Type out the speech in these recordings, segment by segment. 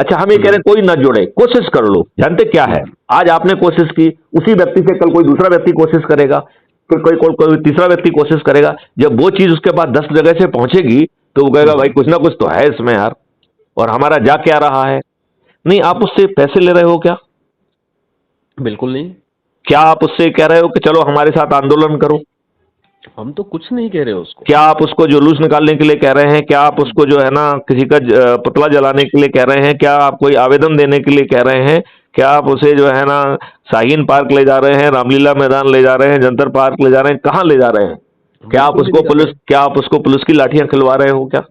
अच्छा, हम ये कह रहे हैं कोई ना जोड़े, कोशिश कर लो। जानते क्या है, आज आपने कोशिश की, उसी व्यक्ति से कल कोई दूसरा व्यक्ति कोशिश करेगा, फिर कोई तीसरा व्यक्ति कोशिश करेगा। जब वो चीज उसके पास 10 जगह से पहुंचेगी तो वो कहेगा भाई कुछ ना कुछ तो है इसमें यार, और हमारा जा क्या रहा है। नहीं, आप उससे पैसे ले रहे हो क्या? बिल्कुल नहीं। क्या आप उससे कह रहे हो कि चलो हमारे साथ आंदोलन करो? हम तो कुछ नहीं कह रहे उसको। क्या आप उसको जुलूस निकालने के लिए कह रहे हैं? क्या आप उसको जो है ना किसी का पुतला जलाने के लिए कह रहे हैं? क्या आप कोई आवेदन देने के लिए कह रहे हैं? क्या आप उसे जो है ना शाहीन पार्क ले जा रहे हैं, रामलीला मैदान ले जा रहे हैं, जंतर पार्क ले जा रहे हैं, कहाँ ले जा रहे हैं? क्या आप उसको पुलिस की लाठियां खिलवा रहे हो क्या?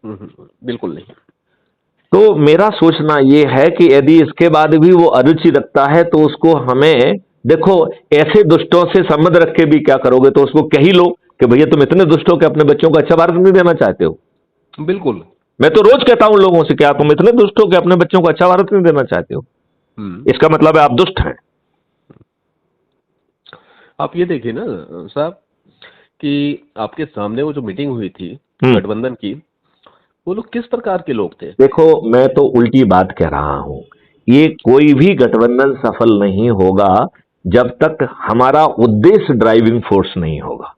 बिल्कुल नहीं। तो मेरा सोचना ये है कि यदि इसके बाद भी वो अरुचि रखता है तो उसको हमें, देखो ऐसे दुष्टों से संबंध रख के भी क्या करोगे, तो उसको कह ही लो कि भैया तुम इतने दुष्ट हो कि अपने बच्चों को अच्छा भारत नहीं देना चाहते हो। बिल्कुल। मैं तो रोज कहता हूं लोगों से, क्या तुम इतने दुष्ट हो कि अपने बच्चों को अच्छा भारत नहीं देना चाहते हो? इसका मतलब है आप दुष्ट हैं। आप ये देखिए ना साहब कि आपके सामने वो जो मीटिंग हुई थी गठबंधन की, वो लोग किस प्रकार के लोग थे? देखो, मैं तो उल्टी बात कह रहा हूं। ये कोई भी गठबंधन सफल नहीं होगा जब तक हमारा उद्देश्य ड्राइविंग फोर्स नहीं होगा।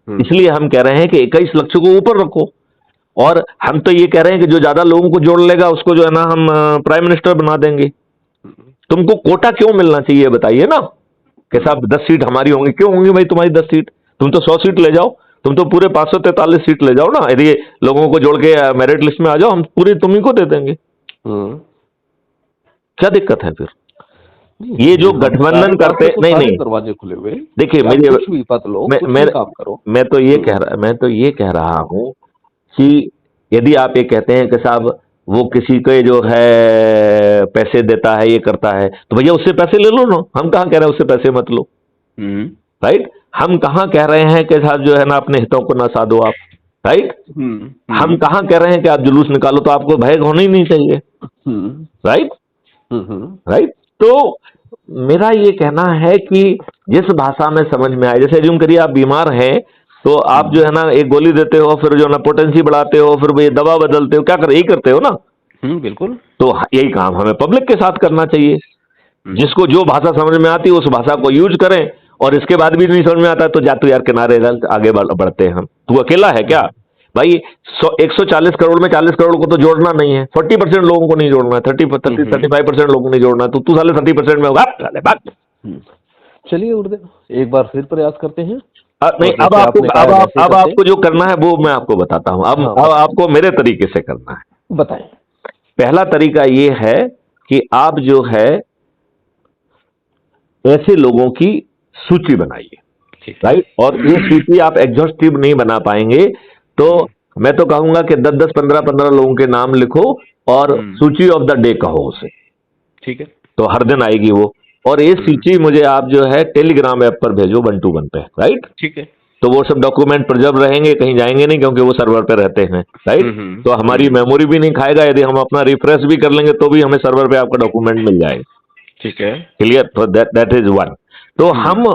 इसलिए हम कह रहे हैं कि 21 लक्ष्य को ऊपर रखो, और हम तो ये कह रहे हैं कि जो ज्यादा लोगों को जोड़ लेगा उसको जो है ना हम प्राइम मिनिस्टर बना देंगे। तुमको कोटा क्यों मिलना चाहिए बताइए ना, कि साहब 10 सीट हमारी होंगी। क्यों होंगी भाई तुम्हारी 10 सीट? तुम तो 100 सीट ले जाओ, तुम तो पूरे 543 सीट ले जाओ ना। यदि लोगों को जोड़ के मेरिट लिस्ट में आ जाओ, हम पूरी तुम्ही को दे देंगे। क्या दिक्कत है फिर? ये जो गठबंधन करते, नहीं दरवाजे खुले हुए। देखिए कुछ भी पता लो, काम करो। मैं तो ये कह रहा हूं कि यदि आप ये कहते हैं कि साहब वो किसी के जो है पैसे देता है, ये करता है, तो भैया उससे पैसे ले लो ना। हम कहां कह रहे हैं उससे पैसे मत लो, राइट? हम कहां कह रहे हैं कि साहब जो है ना अपने हितों को ना साधो आप, राइट? हम कहां कह रहे हैं कि आप जुलूस निकालो, तो आपको भय होना ही नहीं चाहिए, राइट? राइट? तो मेरा ये कहना है कि जिस भाषा में समझ में आए, जैसे यूं करिए आप बीमार हैं तो आप जो है ना एक गोली देते हो, फिर जो ना पोटेंसी बढ़ाते हो, फिर ये दवा बदलते हो, क्या कर यही करते हो ना? बिल्कुल। तो यही काम हमें पब्लिक के साथ करना चाहिए। जिसको जो भाषा समझ में आती है उस भाषा को यूज करें, और इसके बाद भी नहीं समझ में आता तो जा तू यार किनारे आगे बढ़ते हैं हम। तू अकेला है क्या भाई? 140 करोड़ में 40 करोड़ को तो जोड़ना नहीं है, 40% लोगों को नहीं जोड़ना है, 35% लोगों को नहीं जोड़ना है। तो तू साले 30% में होगा। चलिए उर्दू एक बार फिर प्रयास करते हैं। नहीं, अब आपको जो करना है वो मैं आपको बताता हूं। अब आपको मेरे तरीके से करना है। बताएं। पहला तरीका ये है कि आप जो है ऐसे लोगों की सूची बनाइए, राइट? और ये सूची आप एग्जॉस्टिव नहीं बना पाएंगे, तो मैं तो कहूंगा कि 10-10, 15-15 लोगों के नाम लिखो और सूची ऑफ द डे कहो उसे, ठीक है? तो हर दिन आएगी वो। और ये सूची मुझे आप जो है टेलीग्राम ऐप पर भेजो 1-to-1 पे, राइट? ठीक है। तो वो सब डॉक्यूमेंट प्रिजर्व रहेंगे, कहीं जाएंगे नहीं, क्योंकि वो सर्वर पे रहते हैं, राइट? तो हमारी मेमोरी भी नहीं खाएगा। यदि हम अपना रिफ्रेश भी कर लेंगे तो भी हमें सर्वर पे आपका डॉक्यूमेंट मिल जाएगा। ठीक है, क्लियर? तो दैट इज वन। तो हम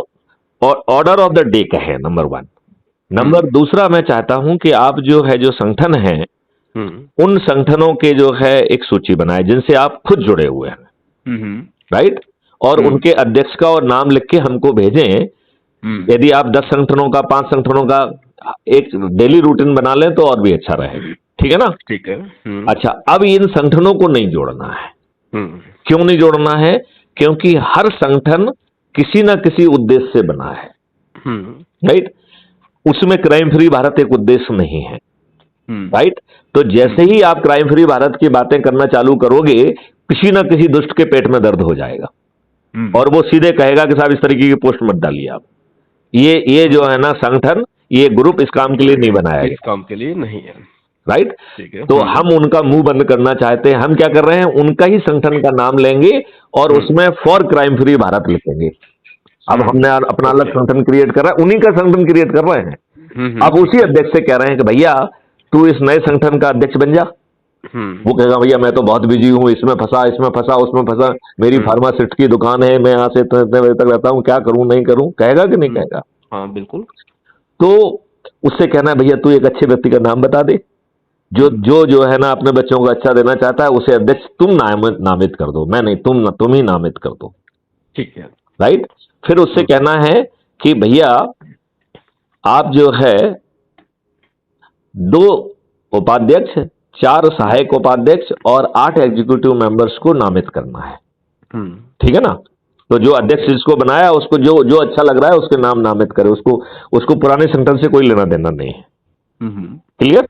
ऑर्डर ऑफ द डे कहें, नंबर 1। नंबर दूसरा, मैं चाहता हूं कि आप जो है जो संगठन है उन संगठनों के जो है एक सूची बनाए जिनसे आप खुद जुड़े हुए हैं, राइट? और उनके अध्यक्ष का और नाम लिख के हमको भेजें। यदि आप 10 संगठनों का, 5 संगठनों का एक डेली रूटीन बना लें तो और भी अच्छा रहेगा, ठीक है ना? ठीक है। अच्छा, अब इन संगठनों को नहीं जोड़ना है। क्यों नहीं जोड़ना है? क्योंकि हर संगठन किसी ना किसी उद्देश्य से बना है, राइट? उसमें क्राइम फ्री भारत एक उद्देश्य नहीं है, राइट? तो जैसे ही आप क्राइम फ्री भारत की बातें करना चालू करोगे, किसी ना किसी दुष्ट के पेट में दर्द हो जाएगा, और वो सीधे कहेगा कि साहब इस तरीके की पोस्ट मत डालिए आप। ये जो है ना संगठन, ये ग्रुप इस काम के लिए नहीं बनाया गया, इस काम के लिए नहीं है, राइट? ठीक है। तो हम उनका मुंह बंद करना चाहते हैं। हम क्या कर रहे हैं, उनका ही संगठन का नाम लेंगे और उसमें फॉर क्राइम फ्री भारत लिखेंगे। अब हमने अपना अलग संगठन क्रिएट कर रहा है, उन्हीं का संगठन क्रिएट कर रहे हैं। अब उसी अध्यक्ष से कह रहे हैं कि भैया तू इस नए संगठन का अध्यक्ष बन जा। वो कहेगा भैया मैं तो बहुत बिजी हूँ, इसमें फंसा, उसमें फंसा, मेरी फार्मासिस्ट की दुकान है, मैं यहाँ से इतने बजे तक रहता हूँ, क्या करूँ नहीं करूँ? कहेगा कि नहीं कहेगा? हाँ बिल्कुल। तो उससे कहना है भैया तू एक अच्छे व्यक्ति का नाम बता दे, जो है ना अपने बच्चों को अच्छा देना चाहता है उसे अध्यक्ष तुम नामित कर दो, मैं नहीं, तुम ही नामित कर दो। ठीक है। राइट। फिर उससे कहना है कि भैया आप जो है 2 उपाध्यक्ष, 4 सहायक उपाध्यक्ष और 8 एग्जीक्यूटिव मेंबर्स को नामित करना है। ठीक है ना। तो जो अध्यक्ष जिसको बनाया उसको जो अच्छा लग रहा है उसके नाम नामित करे, उसको पुराने संगठन से कोई लेना देना नहीं है। क्लियर।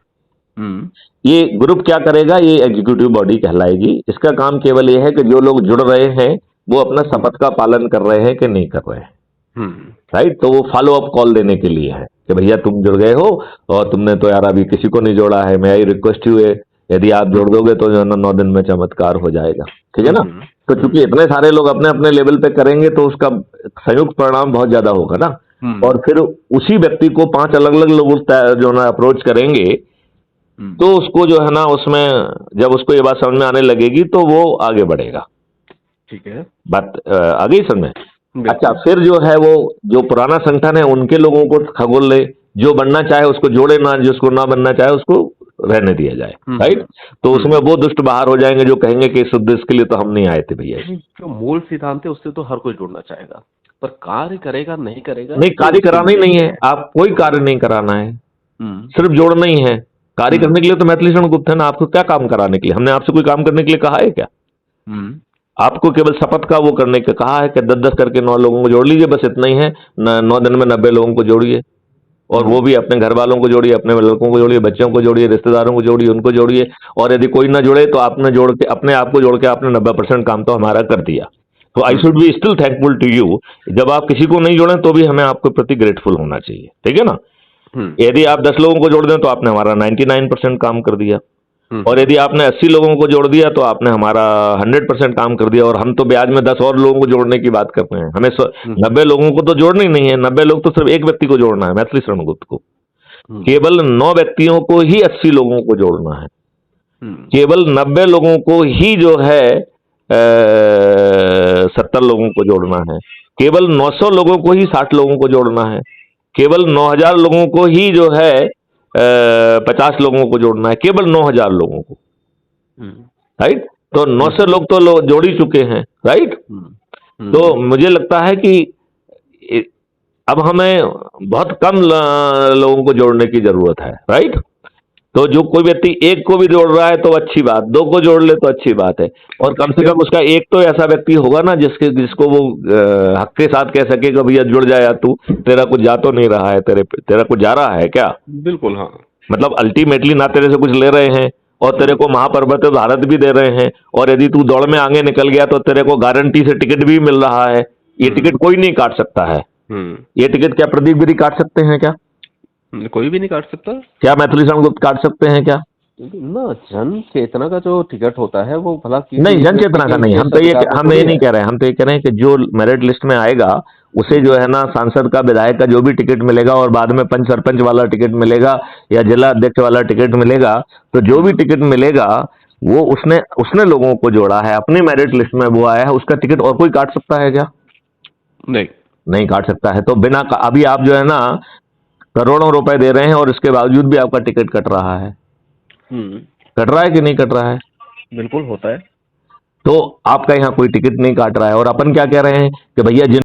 ये ग्रुप क्या करेगा, ये एग्जीक्यूटिव बॉडी कहलाएगी। इसका काम केवल ये है कि जो लोग जुड़ रहे हैं वो अपना शपथ का पालन कर रहे हैं कि नहीं कर रहे हैं। राइट। तो वो फॉलो अप कॉल देने के लिए है कि भैया तुम जुड़ गए हो और तुमने तो यार अभी किसी को नहीं जोड़ा है, मैं आई रिक्वेस्ट यू है, यदि आप जोड़ दोगे तो जो है ना 9 दिन में चमत्कार हो जाएगा। ठीक है ना। तो चूंकि इतने सारे लोग अपने अपने लेवल पे करेंगे तो उसका संयुक्त परिणाम बहुत ज्यादा होगा ना। और फिर उसी व्यक्ति को 5 अलग अलग लोग जो ना अप्रोच करेंगे तो उसको जो है ना उसमें जब उसको ये बात समझ में आने लगेगी तो वो आगे बढ़ेगा। ठीक है। बात आ गई समझ में। अच्छा, फिर जो है वो जो पुराना संगठन है उनके लोगों को खगोल ले, जो बनना चाहे उसको जोड़े, ना जिसको ना बनना चाहे उसको रहने दिया जाए। राइट। तो उसमें वो दुष्ट बाहर हो जाएंगे जो कहेंगे कि इस उद्देश्य के लिए तो हम नहीं आए थे भैया। जो मूल सिद्धांत है उससे तो हर कोई जुड़ना चाहेगा, पर कार्य करेगा नहीं करेगा, नहीं, कार्य कराना ही नहीं है, आप कोई कार्य नहीं कराना है, सिर्फ जोड़ना ही है। कार्य करने के लिए तो मैथिली शरण गुप्त है ना, आपको क्या काम कराने के लिए, हमने आपसे कोई काम करने के लिए कहा है क्या? आपको केवल शपथ का वो करने का कहा है कि 10-10 करके 9 लोगों को जोड़ लीजिए, बस इतना ही है। 9 दिन में 90 लोगों को जोड़िए, और वो भी अपने घर वालों को जोड़िए, अपने लड़कों को जोड़िए, बच्चों को जोड़िए, रिश्तेदारों को जोड़िए, उनको जोड़िए। और यदि कोई ना जुड़े तो आपने जोड़ के अपने आप को जोड़ के आपने 90% काम तो हमारा कर दिया। तो I should be still thankful to you. जब आप किसी को नहीं जोड़ें तो भी हमें आपके प्रति ग्रेटफुल होना चाहिए। ठीक है ना। यदि आप 10 लोगों को जोड़ दें तो आपने हमारा 99% काम कर दिया, और यदि आपने 80 लोगों को जोड़ दिया तो आपने हमारा 100% काम कर दिया। और हम तो ब्याज में 10 और लोगों को जोड़ने की बात करते हैं, हमें 90 लोगों को तो जोड़ना ही नहीं है। 90 लोग तो सिर्फ एक व्यक्ति को जोड़ना है, मैथिली शरण गुप्त को। केवल 9 व्यक्तियों को ही 80 लोगों को जोड़ना है, केवल 90 लोगों को ही जो है 70 लोगों को जोड़ना है, केवल 900 लोगों को ही 60 लोगों को जोड़ना है, केवल 9000 लोगों को ही जो है 50 लोगों को जोड़ना है, केवल 9000 लोगों को। राइट। तो 900 लोग तो जोड़ ही चुके हैं। राइट। तो मुझे लगता है कि अब हमें बहुत कम लोगों को जोड़ने की जरूरत है। राइट। तो जो कोई व्यक्ति एक को भी जोड़ रहा है तो अच्छी बात, 2 को जोड़ ले तो अच्छी बात है, और कम से कम उसका एक तो ऐसा व्यक्ति होगा ना जिसको वो हक के साथ कह सके कि भैया जुड़ जाए, तू तेरा कुछ जा तो नहीं रहा है, तेरा कुछ जा रहा है क्या? बिल्कुल। हाँ, मतलब अल्टीमेटली ना तेरे से कुछ ले रहे हैं और तेरे को महापर्वत भारत भी दे रहे हैं, और यदि तू दौड़ में आगे निकल गया तो तेरे को गारंटी से टिकट भी मिल रहा है। ये टिकट कोई नहीं काट सकता है। ये टिकट क्या प्रदीप गिरी काट सकते हैं क्या? कोई भी नहीं काट सकता। क्या मैथिली शरण गुप्त काट सकते हैं क्या? ना, जन चेतना का जो टिकट होता है वो भला नहीं, जन चेतना का नहीं। हम ये नहीं कह रहे हैं, हम तो ये कह रहे हैं कि जो मेरिट लिस्ट में आएगा उसे जो है ना सांसद का, विधायक का जो भी टिकट मिलेगा, और बाद में पंच सरपंच वाला टिकट मिलेगा या जिला अध्यक्ष वाला टिकट मिलेगा, तो जो भी टिकट मिलेगा वो उसने लोगों को जोड़ा है, अपनी मेरिट लिस्ट में वो आया है, उसका टिकट और कोई काट सकता है क्या? नहीं काट सकता है। तो बिना अभी आप जो है ना करोड़ों रुपए दे रहे हैं और इसके बावजूद भी आपका टिकट कट रहा है। कट रहा है कि नहीं कट रहा है? बिल्कुल होता है। तो आपका यहाँ कोई टिकट नहीं काट रहा है, और अपन क्या कह रहे हैं कि भैया जिन